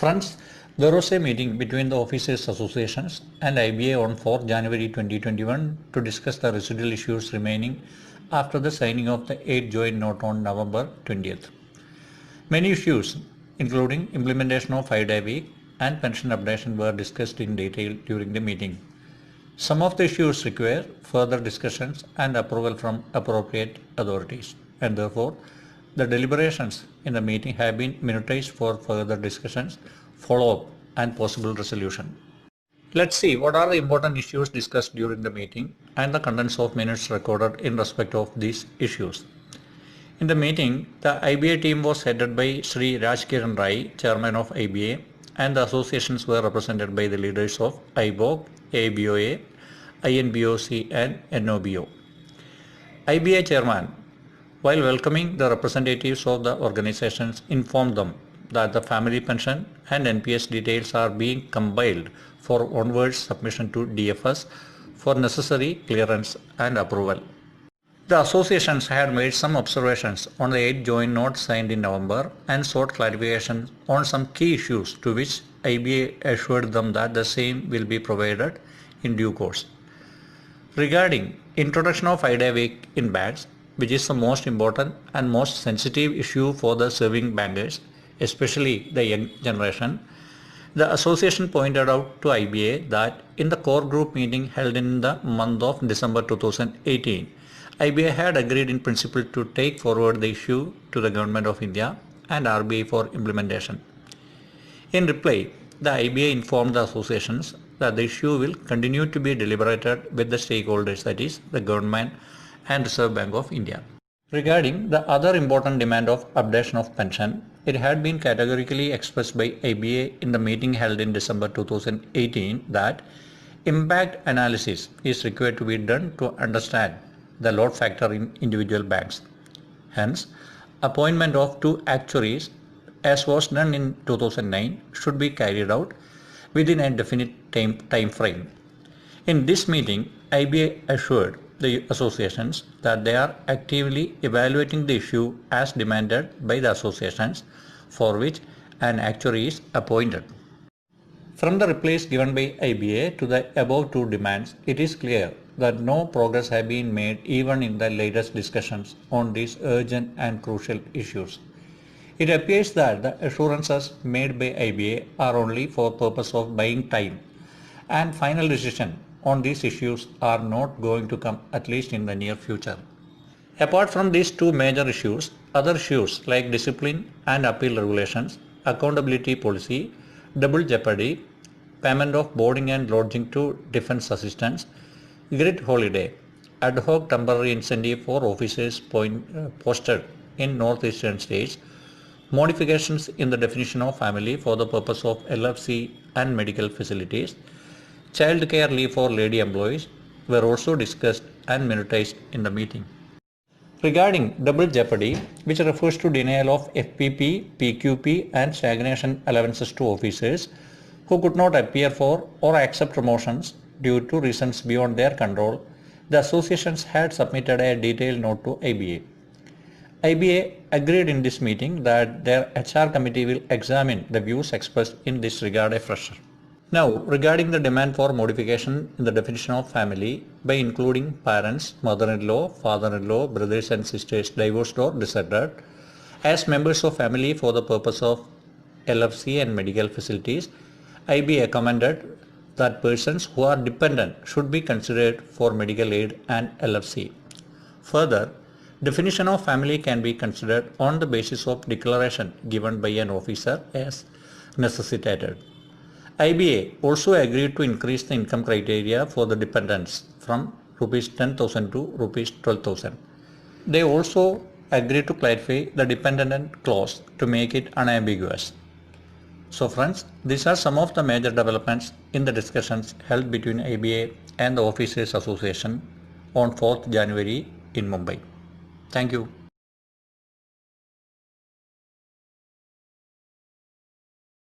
Friends, there was a meeting between the officers associations and IBA on 4th January 2021 to discuss the residual issues remaining after the signing of the 8th joint note on November 20th. Many issues, including implementation of 5-day week and pension updation, were discussed in detail during the meeting. Some of the issues require further discussions and approval from appropriate authorities, and therefore the deliberations in the meeting have been minutized for further discussions, follow-up and possible resolution. Let's see what are the important issues discussed during the meeting and the contents of minutes recorded in respect of these issues. In the meeting, the IBA team was headed by Sri Rajkiran Rai, Chairman of IBA, and the associations were represented by the leaders of IBOC, ABOA, INBOC and NOBO. IBA Chairman, while welcoming the representatives of the organizations, informed them that the family pension and NPS details are being compiled for onwards submission to DFS for necessary clearance and approval. The associations had made some observations on the 8th joint note signed in November and sought clarification on some key issues, to which IBA assured them that the same will be provided in due course. Regarding introduction of 5-day week in banks, which is the most important and most sensitive issue for the serving bankers, especially the young generation, the association pointed out to IBA that in the core group meeting held in the month of December 2018, IBA had agreed in principle to take forward the issue to the Government of India and RBI for implementation. In reply, the IBA informed the associations that the issue will continue to be deliberated with the stakeholders, that is, the Government and Reserve Bank of India. Regarding the other important demand of updation of pension, it had been categorically expressed by IBA in the meeting held in December 2018 that impact analysis is required to be done to understand the load factor in individual banks. Hence, appointment of 2 actuaries, as was done in 2009, should be carried out within a definite time frame. In this meeting, IBA assured the associations that they are actively evaluating the issue as demanded by the associations, for which an actuary is appointed. From the replies given by IBA to the above 2 demands, it is clear that no progress has been made even in the latest discussions on these urgent and crucial issues. It appears that the assurances made by IBA are only for purpose of buying time, and final decision on these issues are not going to come, at least in the near future. Apart from these 2 major issues, other issues like discipline and appeal regulations, accountability policy, double jeopardy, payment of boarding and lodging to defense assistants, grid holiday, ad hoc temporary incentive for officers posted in northeastern states, modifications in the definition of family for the purpose of LFC and medical facilities, child care leave for lady employees were also discussed and minutized in the meeting. Regarding double jeopardy, which refers to denial of FPP, PQP and stagnation allowances to officers who could not appear for or accept promotions due to reasons beyond their control, the associations had submitted a detailed note to IBA. IBA agreed in this meeting that their HR committee will examine the views expressed in this regard afresh. Now, regarding the demand for modification in the definition of family by including parents, mother-in-law, father-in-law, brothers and sisters divorced or deserted as members of family for the purpose of LFC and medical facilities, IBA commented that persons who are dependent should be considered for medical aid and LFC. Further, definition of family can be considered on the basis of declaration given by an officer as necessitated. IBA also agreed to increase the income criteria for the dependents from Rs 10,000 to Rs 12,000. They also agreed to clarify the dependent clause to make it unambiguous. So friends, these are some of the major developments in the discussions held between IBA and the Officers Association on 4th January in Mumbai. Thank you.